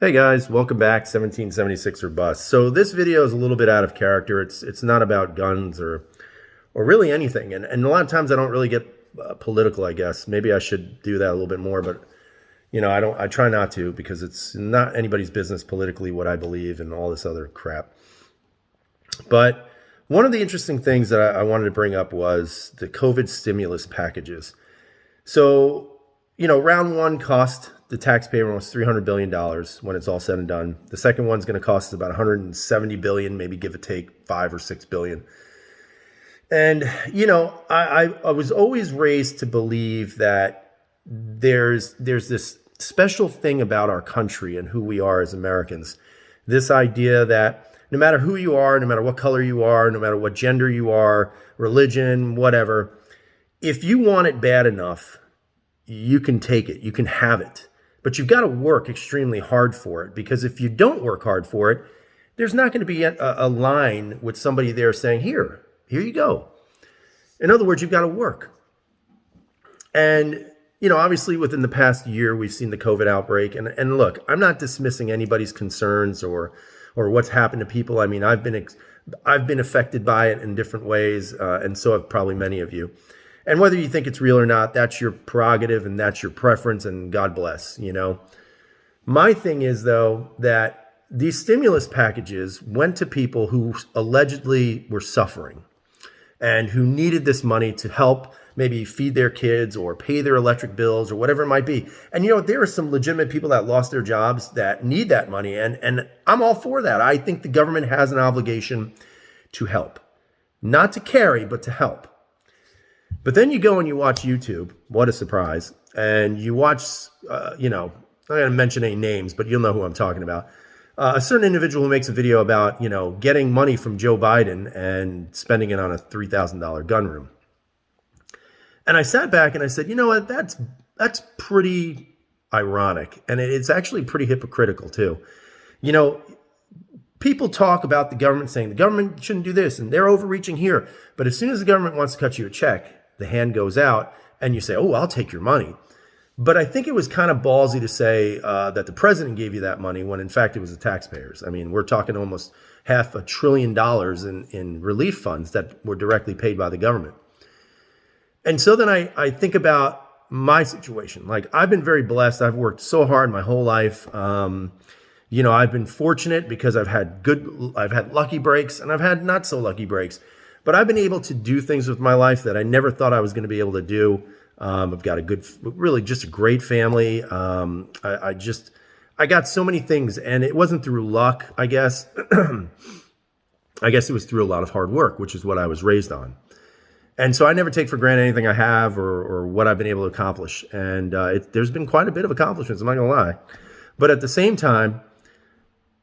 Hey guys, welcome back. 1776 or bust. So this video is a little bit out of character. It's not about guns or really anything. And a lot of times I don't really get political. I guess maybe I should do that a little bit more. But I don't. I try not to because it's not anybody's business politically what I believe and all this other crap. But one of the interesting things that I wanted to bring up was the COVID stimulus packages. So, round one cost the taxpayer almost $300 billion dollars when it's all said and done. The second one's going to cost us about 170 billion, maybe give or take 5 or 6 billion. And, I was always raised to believe that there's this special thing about our country and who we are as Americans. This idea that no matter who you are, no matter what color you are, no matter what gender you are, religion, whatever, if you want it bad enough, you can take it, you can have it. But you've got to work extremely hard for it, because if you don't work hard for it, there's not going to be a line with somebody there saying, here you go. In other words, you've got to work. And, obviously within the past year, we've seen the COVID outbreak. And look, I'm not dismissing anybody's concerns or what's happened to people. I mean, I've been affected by it in different ways, and so have probably many of you. And whether you think it's real or not, that's your prerogative and that's your preference, and God bless, My thing is, though, that these stimulus packages went to people who allegedly were suffering and who needed this money to help maybe feed their kids or pay their electric bills or whatever it might be. And, there are some legitimate people that lost their jobs that need that money. And I'm all for that. I think the government has an obligation to help, not to carry, but to help. But then you go and you watch YouTube. What a surprise. And you watch, I'm not going to mention any names, but you'll know who I'm talking about. A certain individual who makes a video about, getting money from Joe Biden and spending it on a $3,000 gun room. And I sat back and I said, you know what, that's pretty ironic. And it's actually pretty hypocritical too. People talk about the government saying the government shouldn't do this and they're overreaching here. But as soon as the government wants to cut you a check, the hand goes out and you say, oh, I'll take your money. But I think it was kind of ballsy to say that the president gave you that money when in fact it was the taxpayers. I mean, we're talking almost $500 billion in relief funds that were directly paid by the government. And so then I think about my situation. Like, I've been very blessed. I've worked so hard my whole life. I've been fortunate because I've had lucky breaks and I've had not so lucky breaks. But I've been able to do things with my life that I never thought I was going to be able to do. I've got just a great family. I got so many things, and it wasn't through luck, I guess. I guess it was through a lot of hard work, which is what I was raised on. And so I never take for granted anything I have or what I've been able to accomplish. And there's been quite a bit of accomplishments, I'm not going to lie. But at the same time,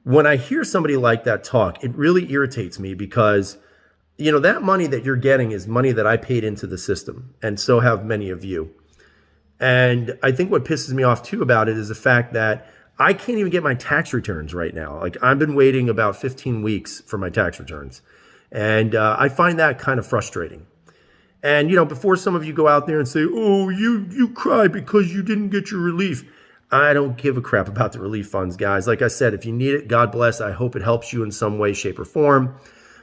when I hear somebody like that talk, it really irritates me because that money that you're getting is money that I paid into the system, and so have many of you. And I think what pisses me off too about it is the fact that I can't even get my tax returns right now. Like, I've been waiting about 15 weeks for my tax returns. And I find that kind of frustrating. And, before some of you go out there and say, oh, you cry because you didn't get your relief. I don't give a crap about the relief funds, guys. Like I said, if you need it, God bless. I hope it helps you in some way, shape, or form.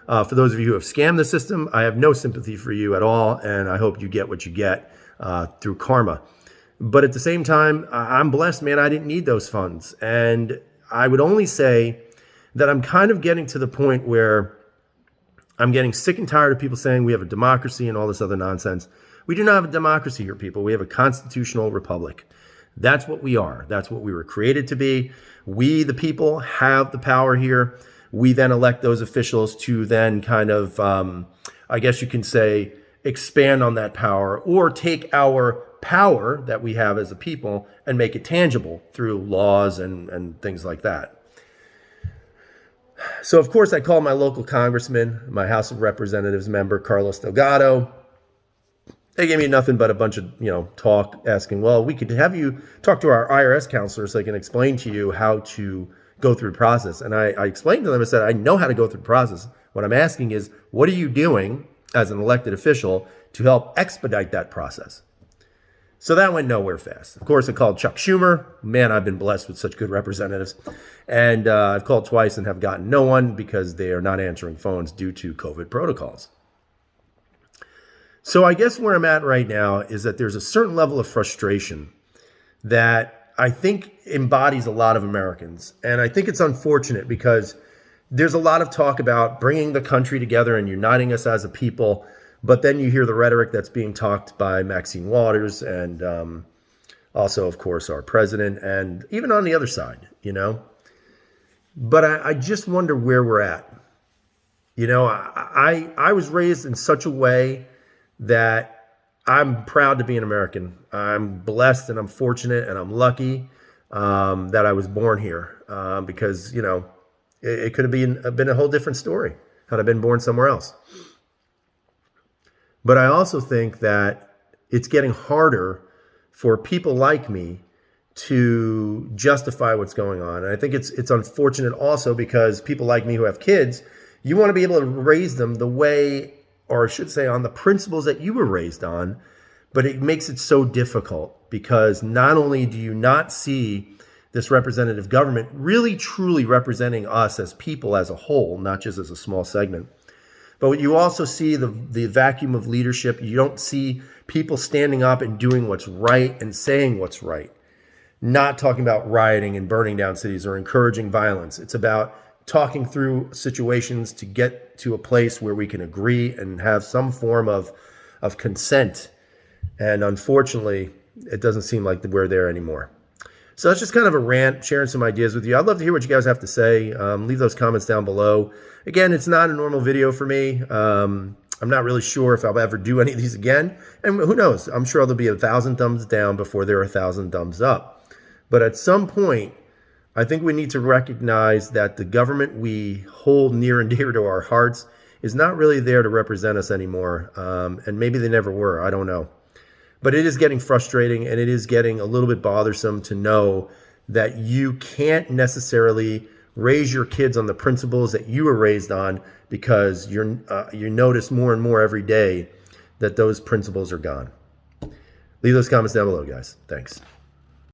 For those of you who have scammed the system, I have no sympathy for you at all, and I hope you get what you get through karma. But at the same time, I'm blessed, man. I didn't need those funds. And I would only say that I'm kind of getting to the point where I'm getting sick and tired of people saying we have a democracy and all this other nonsense. We do not have a democracy here, people. We have a constitutional republic. That's what we are. That's what we were created to be. We, the people, have the power here. We then elect those officials to then kind of, I guess you can say, expand on that power, or take our power that we have as a people and make it tangible through laws and things like that. So, of course, I called my local congressman, my House of Representatives member, Carlos Delgado. They gave me nothing but a bunch of, talk asking, well, we could have you talk to our IRS counselor so they can explain to you how to go through the process. And I explained to them, I said, I know how to go through the process. What I'm asking is, what are you doing as an elected official to help expedite that process? So that went nowhere fast. Of course, I called Chuck Schumer. Man, I've been blessed with such good representatives. And I've called twice and have gotten no one because they are not answering phones due to COVID protocols. So I guess where I'm at right now is that there's a certain level of frustration that I think embodies a lot of Americans. And I think it's unfortunate because there's a lot of talk about bringing the country together and uniting us as a people. But then you hear the rhetoric that's being talked by Maxine Waters and also, of course, our president and even on the other side, you know. But I just wonder where we're at. You know, I was raised in such a way that I'm proud to be an American. I'm blessed and I'm fortunate and I'm lucky that I was born here because, you know, it could have been a whole different story had I been born somewhere else. But I also think that it's getting harder for people like me to justify what's going on. And I think it's unfortunate also because people like me who have kids, you want to be able to raise them the way, or I should say on the principles that you were raised on, but it makes it so difficult because not only do you not see this representative government really truly representing us as people as a whole, not just as a small segment, but you also see the vacuum of leadership. You don't see people standing up and doing what's right and saying what's right. Not talking about rioting and burning down cities or encouraging violence. It's about talking through situations to get to a place where we can agree and have some form of consent. And unfortunately, it doesn't seem like we're there anymore. So that's just kind of a rant, sharing some ideas with you. I'd love to hear what you guys have to say. Leave those comments down below. Again, it's not a normal video for me. I'm not really sure if I'll ever do any of these again. And who knows? I'm sure there'll be 1,000 thumbs down before there are 1,000 thumbs up. But at some point, I think we need to recognize that the government we hold near and dear to our hearts is not really there to represent us anymore. And maybe they never were. I don't know. But it is getting frustrating and it is getting a little bit bothersome to know that you can't necessarily raise your kids on the principles that you were raised on because you notice more and more every day that those principles are gone. Leave those comments down below, guys. Thanks.